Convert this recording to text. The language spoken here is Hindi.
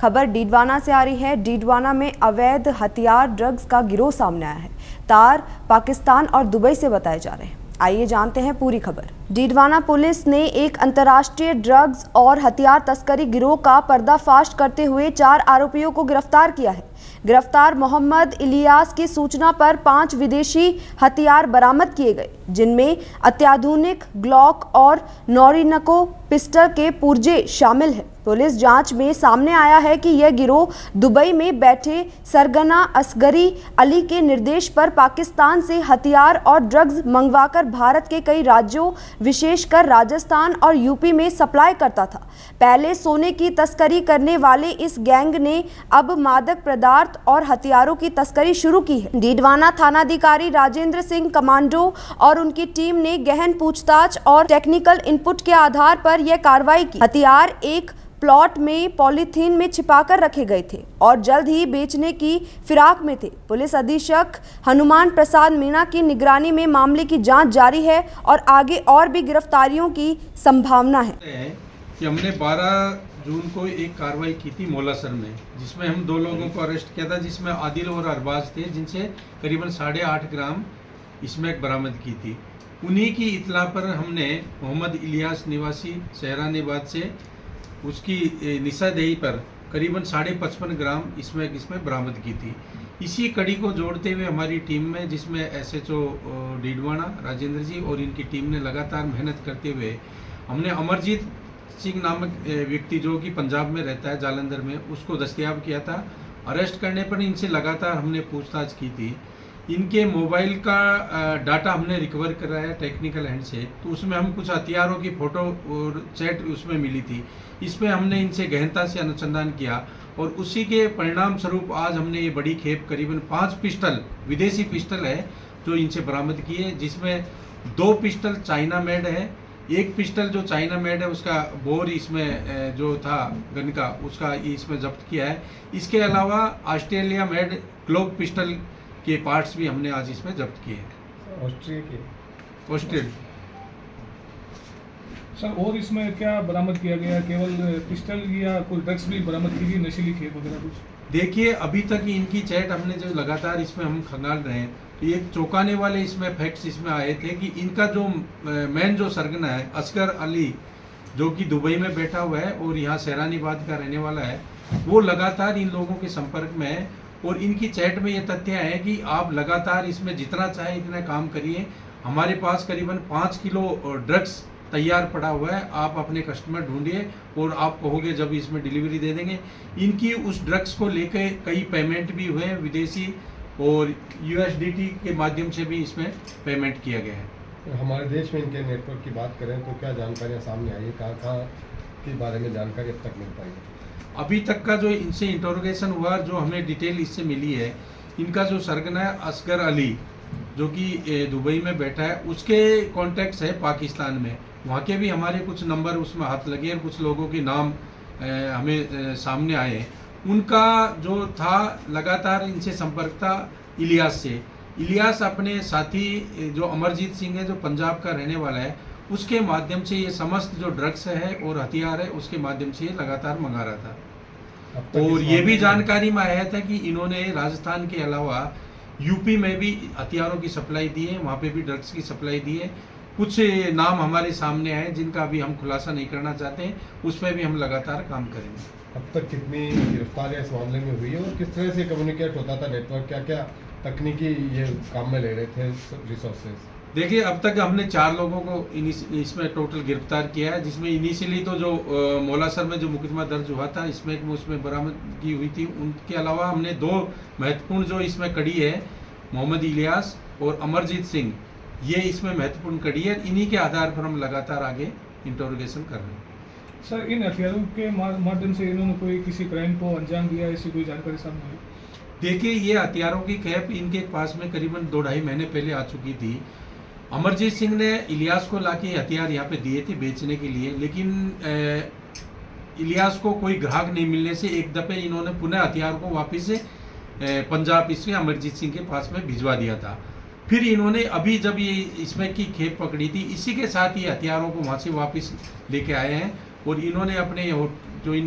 खबर डीडवाना से आ रही है। डीडवाना में अवैध हथियार ड्रग्स का गिरोह सामने आया है। तार पाकिस्तान और दुबई से बताए जा रहे हैं। आइए जानते हैं पूरी खबर। डीडवाना पुलिस ने एक अंतर्राष्ट्रीय ड्रग्स और हथियार तस्करी गिरोह का पर्दाफाश करते हुए 4 आरोपियों को गिरफ्तार किया है। गिरफ्तार मोहम्मद इलियास की सूचना पर 5 विदेशी हथियार बरामद किए गए, जिनमें अत्याधुनिक ग्लॉक और नोरिनको पिस्टल के पुर्जे शामिल हैं। पुलिस जांच में सामने आया है कि यह गिरोह दुबई में बैठे सरगना असगरी अली के निर्देश पर पाकिस्तान से हथियार और ड्रग्स मंगवाकर भारत के कई राज्यों, विशेषकर राजस्थान और यूपी में सप्लाई करता था। पहले सोने की तस्करी करने वाले इस गैंग ने अब मादक पदार्थ और हथियारों की तस्करी शुरू की है। डीडवाना थानाधिकारी राजेंद्र सिंह कमांडो और उनकी टीम ने गहन पूछताछ और टेक्निकल इनपुट के आधार पर यह कार्रवाई की। हथियार एक प्लॉट में पॉलीथीन में छिपाकर रखे गए थे और जल्द ही बेचने की फिराक में थे। पुलिस अधीक्षक हनुमान प्रसाद मीणा की निगरानी में मामले की जांच जारी है और आगे और भी गिरफ्तारियों की संभावना है। कि हमने 12 जून को एक कार्रवाई की थी मोलासर में, जिसमें हम 2 लोगों को अरेस्ट किया था, जिसमें आदिल और अरबाज थे, जिनसे करीबन 8.5 ग्राम स्मैक बरामद की थी। उन्हीं की इत्तला पर हमने मोहम्मद इलियास निवासी शहरानाबाद से उसकी निशानदेही पर करीबन 55.5 ग्राम स्मैक इसमें बरामद की थी। इसी कड़ी को जोड़ते हुए हमारी टीम में, जिसमें SHO डीडवाना राजेंद्र जी और इनकी टीम ने लगातार मेहनत करते हुए हमने अमरजीत सिंह नामक व्यक्ति जो कि पंजाब में रहता है जालंधर में, उसको दस्तयाब किया था। अरेस्ट करने पर इनसे लगातार हमने पूछताछ की थी। इनके मोबाइल का डाटा हमने रिकवर कराया टेक्निकल हैंड से, तो उसमें हम कुछ हथियारों की फ़ोटो और चैट उसमें मिली थी। इसमें हमने इनसे गहनता से अनुसंधान किया और उसी के परिणाम स्वरूप आज हमने ये बड़ी खेप करीबन 5 पिस्टल, विदेशी पिस्टल है जो इनसे बरामद किए, जिसमें 2 पिस्टल चाइना मेड है। एक पिस्टल जो चाइना मेड है उसका बोर इसमें जो था गन का, उसका इसमें जब्त किया है। इसके अलावा ऑस्ट्रेलिया मेड ग्लोक पिस्टल के पार्ट्स भी हमने आज इसमें जब्त किए हैं। ऑस्ट्रेलिया सर, और इसमें क्या बरामद किया गया? केवल पिस्टल या कोई ड्रग्स भी बरामद की गई, नशीली खेप वगैरह कुछ? देखिए, अभी तक इनकी चैट हमने जो लगातार इसमें हम खंगाल रहे हैं, तो ये चौंकाने वाले इसमें फैक्ट्स इसमें आए थे कि इनका जो मेन जो सरगना है असगर अली, जो कि दुबई में बैठा हुआ है और यहाँ शहरानाबाद का रहने वाला है, वो लगातार इन लोगों के संपर्क में है। और इनकी चैट में ये तथ्य है कि आप लगातार इसमें जितना चाहे इतना काम करिए, हमारे पास करीबन 5 किलो ड्रग्स तैयार पड़ा हुआ है, आप अपने कस्टमर ढूंढिए और आप कहोगे जब इसमें डिलीवरी दे देंगे। इनकी उस ड्रग्स को लेकर कई पेमेंट भी हुए हैं विदेशी, और USDT के माध्यम से भी इसमें पेमेंट किया गया है। हमारे देश में इनके नेटवर्क की बात करें तो क्या जानकारियाँ सामने आई है? कहाँ के बारे में जानकारी अब तक मिल पाई है? अभी तक का जो इनसे इंटरोगेशन हुआ, जो हमें डिटेल इससे मिली है, इनका जो सरगना है असगर अली, जो कि दुबई में बैठा है, उसके कॉन्टैक्ट्स है पाकिस्तान में। वहाँ के भी हमारे कुछ नंबर उसमें हाथ लगे और कुछ लोगों के नाम हमें सामने आए। उनका जो था लगातार इनसे संपर्क था इलियास से। इलियास अपने साथी जो अमरजीत सिंह है, जो पंजाब का रहने वाला है, उसके माध्यम से ये समस्त जो ड्रग्स है और हथियार है उसके माध्यम से ये लगातार मंगा रहा था। और ये भी जानकारी में आया था कि इन्होंने राजस्थान के अलावा यूपी में भी हथियारों की सप्लाई दी है, वहाँ पे भी ड्रग्स की सप्लाई दी है। कुछ नाम हमारे सामने आए जिनका अभी हम खुलासा नहीं करना चाहते हैं, उसमें भी हम लगातार काम करेंगे। अब तक कितनी गिरफ्तारियां इस मामले में हुई है और किस तरह से कम्युनिकेट होता था नेटवर्क? क्या क्या तकनीकी ये काम में ले रहे थे रिसोर्सेज? देखिए, अब तक हमने 4 लोगों को इसमें टोटल गिरफ्तार किया है, जिसमें इनिशियली तो जो मोलासर में जो मुकदमा दर्ज हुआ था उसमें बरामदगी हुई थी। उनके अलावा हमने 2 महत्वपूर्ण जो इसमें कड़ी है, मोहम्मद इलियास और अमरजीत सिंह, ये इसमें महत्वपूर्ण कड़ी है। इन्हीं के आधार पर हम लगातार आगे इंटरोगेशन कर रहे हैं। सर, इन हथियारों के माध्यम से इन्होंने कोई किसी क्राइम को अंजाम दिया, ऐसी कोई जानकारी सामने आई? देखिए, ये हथियारों की खेप इनके पास में करीबन 2-2.5 महीने पहले आ चुकी थी। अमरजीत सिंह ने इलियास को लाके हथियार यहाँ पे दिए थे बेचने के लिए, लेकिन इलियास को कोई ग्राहक नहीं मिलने से एक दफे इन्होंने पुनः हथियार को वापस से पंजाब इसमें अमरजीत सिंह के पास में भिजवा दिया था। फिर इन्होंने अभी जब ये इसमें की खेप पकड़ी थी, इसी के साथ ये हथियारों को वहाँ से वापस लेके आए हैं और इन्होंने अपने